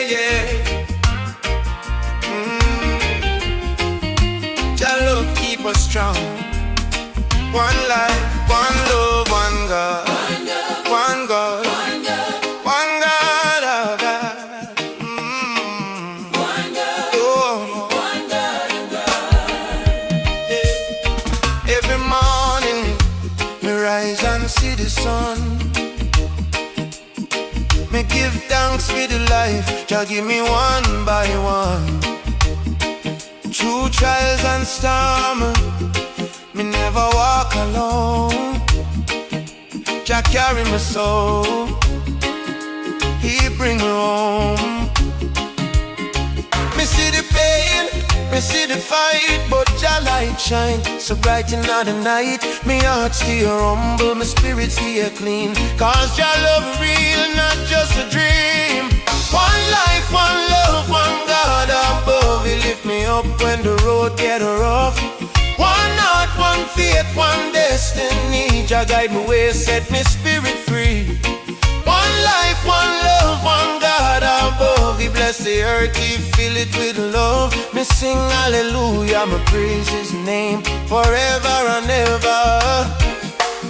yeah. Your love keep us strong. One life, one love, one God. One God. One God, oh God. One God. Oh. One God, Yeah. Every morning, me rise and see the sun. Me give thanks for the life Jah give me one by one. Through trials and storm, me never walk alone. Jah carry my soul, He bring me home. Me see the pain, me see the fight, but Jah light shine so bright in the night. Me heart stay humble, my spirit stay clean, cause Jah love real, not just a dream. One life, one love, one God above. He lift me up when the road get rough. One heart, one faith, one destiny. Jah guide me way, set me spirit free. One life, one love, one God above. He bless the earth, He fill it with love. Me sing hallelujah, me praise His name forever and ever.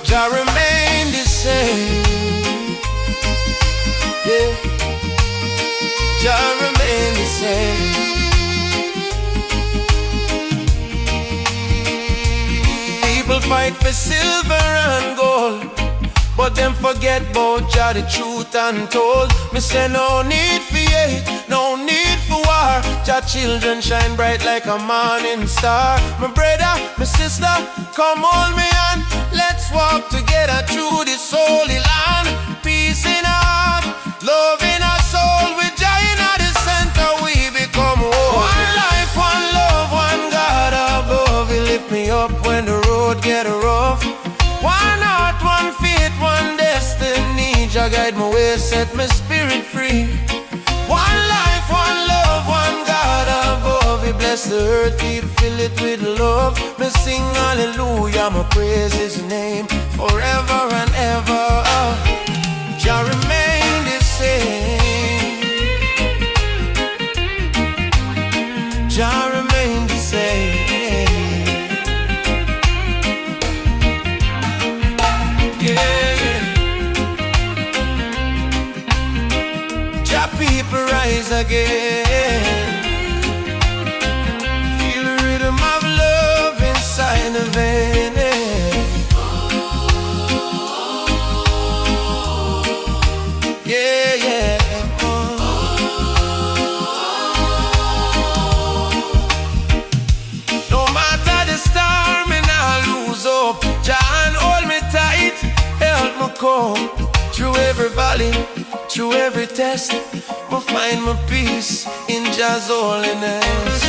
Jah remain the same, yeah. Jah remain the same. People fight for silver and gold, but them forget about Jah, the truth untold. Me say no need for hate, no need for war. Jah children shine bright like a morning star. My brother, my sister, come hold me hand. Let's walk together through this holy land. Peace in our heart, love in our soul. With Jah in the center, we become whole. One life, one love, one God above. He lift me up when the road get rough. One heart, one faith, one destiny. Jah guide my way, set my spirit free. One life, one love, one God above. He bless the earth, He fill it with love. Me sing hallelujah, me praise His name forever and ever. Jah remain the same. Jah remain the same. People rise again. Feel the rhythm of love inside the vein. Yeah, yeah. No matter the storm, me nah lose hope. Jah hold me tight, help me cope. Through every valley, through every test, we'll find my peace in Jah's holiness.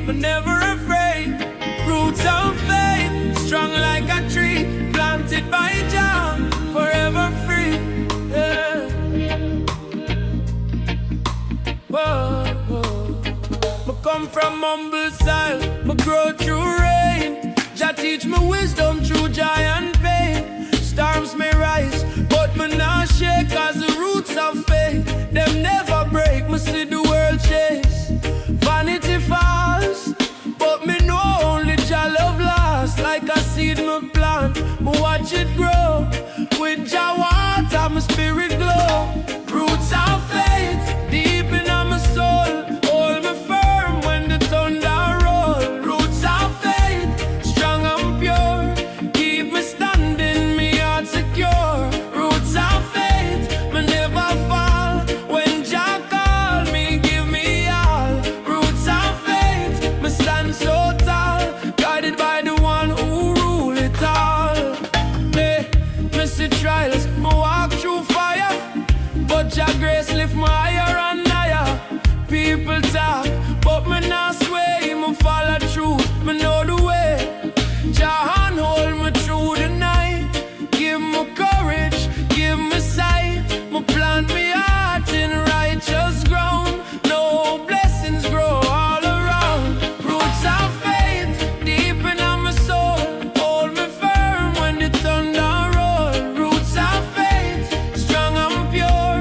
But never afraid. Roots of faith, strong like a tree, planted by Jah, forever free. Yeah. Whoa, whoa. Me come from humble soil, me grow through rain. Jah teach me wisdom through joy and pain. Storms may rise, but me not shake, cause the roots of faith, them never break. Me see the world chase, vanity falls, but me know only Jah love lasts. Like a seed me plant, me watch it grow. With Jah water, my spirit glow. Roots of faith, deep in my soul. Hold me firm when the thunder roll. Roots of faith, strong and pure. Keep me standing grace lift me higher and higher. People talk, but me not sway. Me follow truth, me know the way. Jah hand hold me through the night. Give me courage, give me sight. Me plant me heart in righteous ground. No blessings grow all around. Roots of faith deep in my soul. Hold me firm when the thunder roll. Roots of faith, strong and pure.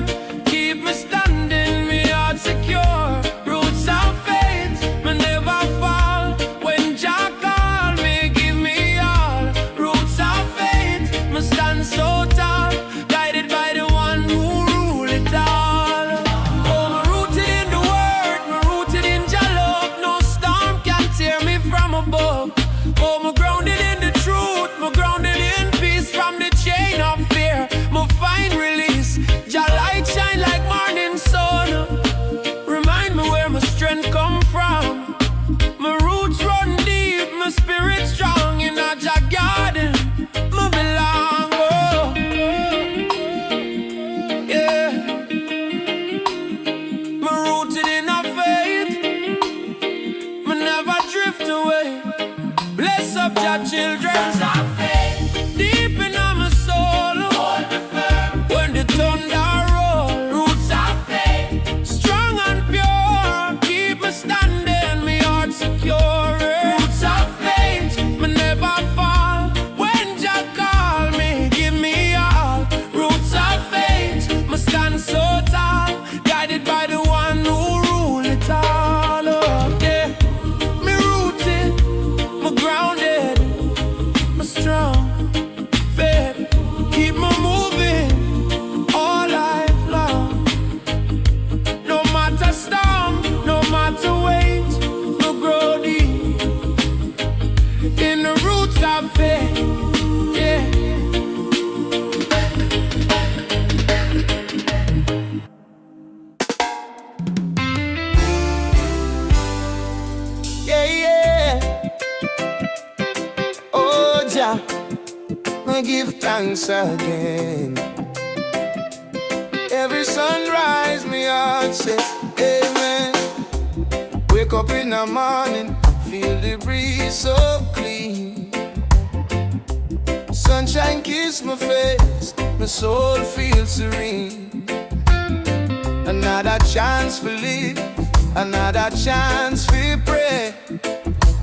Keep me standing, me heart secure. Roots of faith, me never fall. When Jah call me, give me all. Roots of faith, me stand so tall. Guided by the one who rule it all. Oh, me rooted in the word, me rooted in Jah love. No storm can tear me from above. Oh, me grounded in the truth, me grounded in peace. From the chain of fear, me find release. Jah light shine like morning sun. Remind me where my strength come from. My roots run deep, my spirit strong. In a Jah garden, me belong. Oh, yeah. Me rooted in a faith, me never drift away. Bless up Jah children. Deep in my soul, when the thunder roll. Roots of faith, strong and pure. Keep me standing, me heart secure. Roots of faith, me never fall. When Jah call me, give me all. Roots of faith, me stand so tall. Guided by the one who rule it all. Oh, yeah. Me rooted, me grounded, me strong. Faith, keep me moving all life long. No matter storm, no matter weight, no grow deep in the roots of faith. Yeah. Yeah, yeah. Oh, Jah, I give thanks again. Every sunrise, me heart says amen. Wake up in the morning, feel the breeze so clean. Sunshine kiss my face, my soul feels serene. Another chance for live, another chance for pray.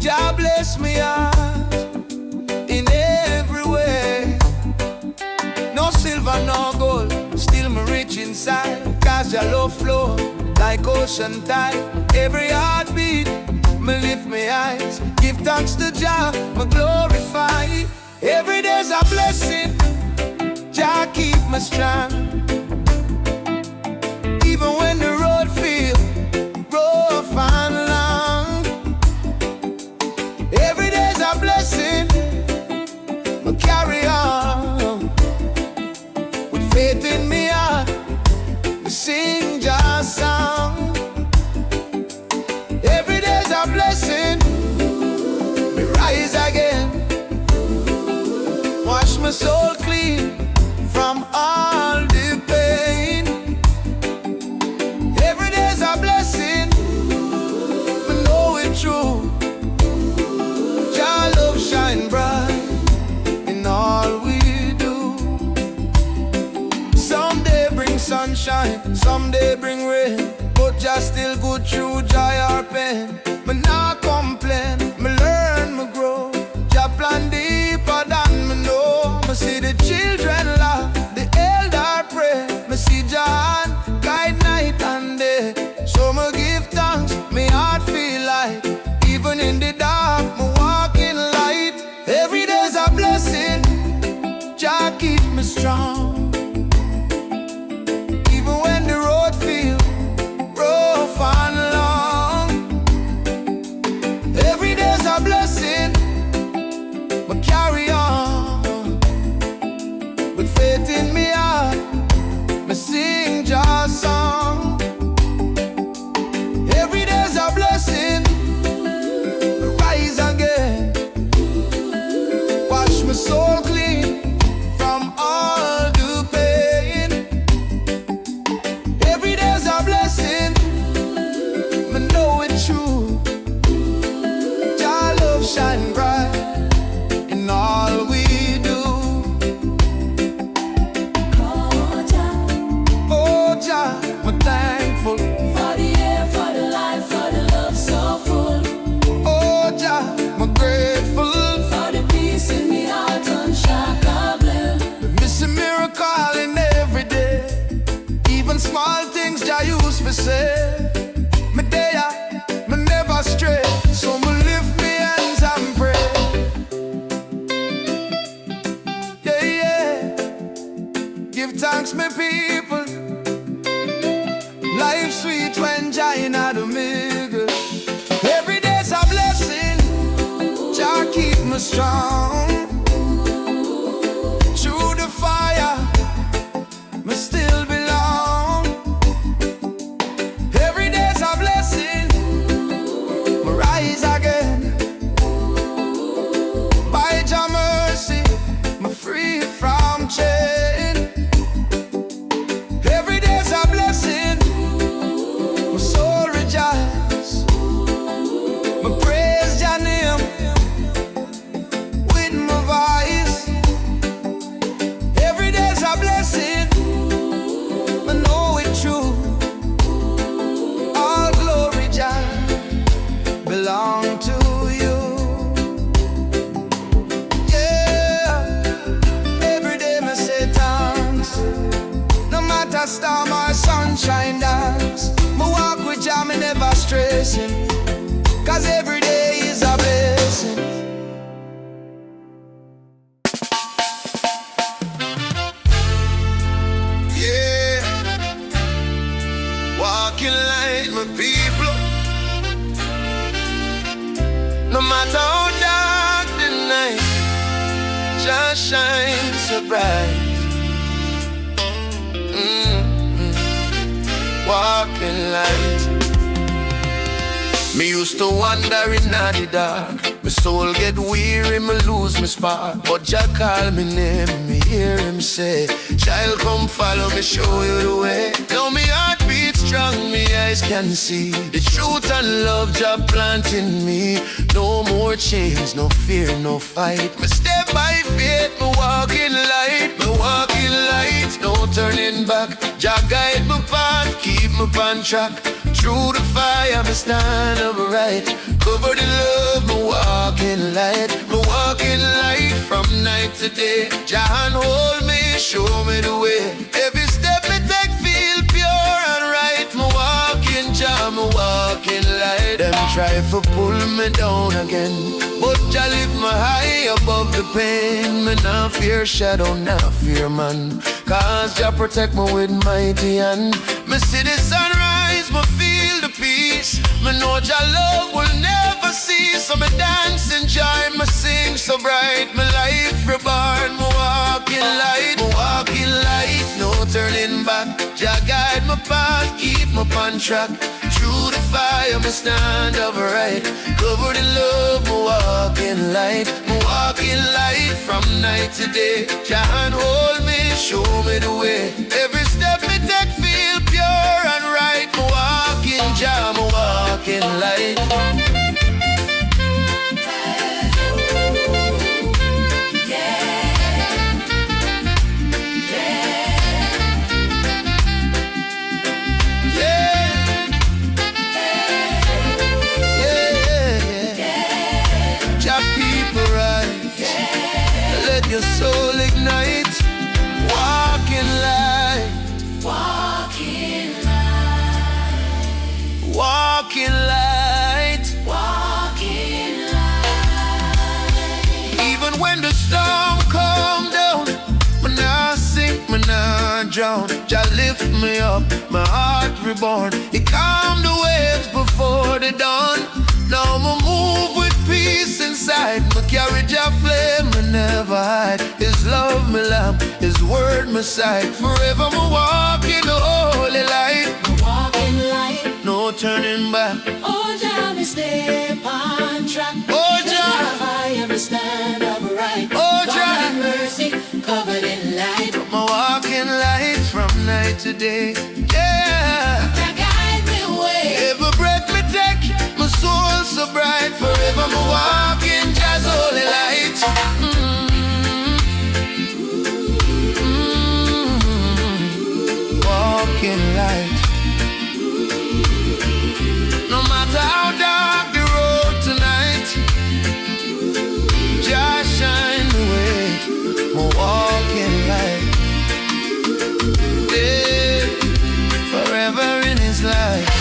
Jah bless me heart in every way. No silver, no gold, still me rich inside. Cause Jah love flow like ocean tide. Every heartbeat, me lift my eyes. Give thanks to Jah, me glorify. Every day's a blessing, Jah keep me strong. Even when the road feels rough and long. Every day's a blessing, me carry on. With faith in me heart, me sing Jah's song. Every day's a blessing, me rise again. Wash my soul clean from all the pain. Every day's a blessing, me know it's true. Jah love shine bright in all we do. Someday bring sunshine, someday bring rain, but Jah still good through joy or pain. Me not complain, me learn, me grow. Jah plan deeper than me know. Me see the children laugh, the elder pray. Me see Jah guide night and day. So me give thanks, me heart feel light. Even in the dark, me walk in light. Every day's a blessing, Jah keep me strong. Even when the road feels rough and long. for say, me there, me never stray. So me lift me hands and pray. Yeah, yeah. Give thanks, me people. Life sweet when giant out of middle. Every day's a blessing. Jah keep me strong. Through the fire, me still belong. Every day's a blessing. Me rise again. By Jah mercy, me free from chain. Every day's a blessing. My soul rejoice. Me praise Jah name with my voice. Every day's a blessing. I know it's true. All glory, Jah, belong to you. Yeah. Every day me say thanks. No matter storm or sunshine dance. Me walk with Jah, me never stressing. Cause every day is a blessing. Yeah. Walking like my people. No matter how dark the night, Jah shines so bright. Walking light. Me used to wander in the dark. My soul get weary, me lose my spark. But Jah call me name, me hear him say, child, come follow me, show you the way. Now me heart beats strong, me eyes can see the truth and love Jah plant in me. No more chains, no fear, no fight. Me step by faith, me walk in light. Me walk in light, no turning back. Jah guide my path, keep me on track. Through the fire, me stand upright. Cover the love, me walk in light. Me walk in light from night to day. Jah hand hold me, show me the way. Every step me take feel pure and right. Me walk in Jah, me walk in light. Them try to pull me down again, but Jah lift me high above the pain. Me not fear shadow, not fear man. Cause Jah protect me with mighty hand. Me see the sunrise, me feel the peace. Me know Jah love will never cease. So me dance and joy, me sing so bright. Me life reborn, me walk in light. Me walk in light, no turning back. Jah guide my path, keep me on track. Through the fire, me stand upright. Cover the love, me walk in light. Me walk in light from night to day. Jah hand hold me, show me the way. Every step me take feel pure and right. Me walk in Jah, me walk in light. Your soul ignite. Walk in light. Walk in light. Walk in light. Walk in light. Even when the storm come down, me nah sink, me nah drown. Jah lift me up, my heart reborn. He calm the waves before the dawn. Now me move with peace inside. Me carry Jah flame, me never hide. His love me lamp, His word me sight. Forever me walk in the holy light. Walk in light. No turning back. Oh Jah, me step on track. Oh Jah, fire me stand upright. Oh Jah, God and mercy covered in light. Me walk in light from night to day. Yeah, Jah guide me way. every breath me take, my soul so bright. Forever me walk in Jah's holy light. Walk in light. No matter how dark the road tonight, Jah shine the way. Me walk in light. Yeah, forever life.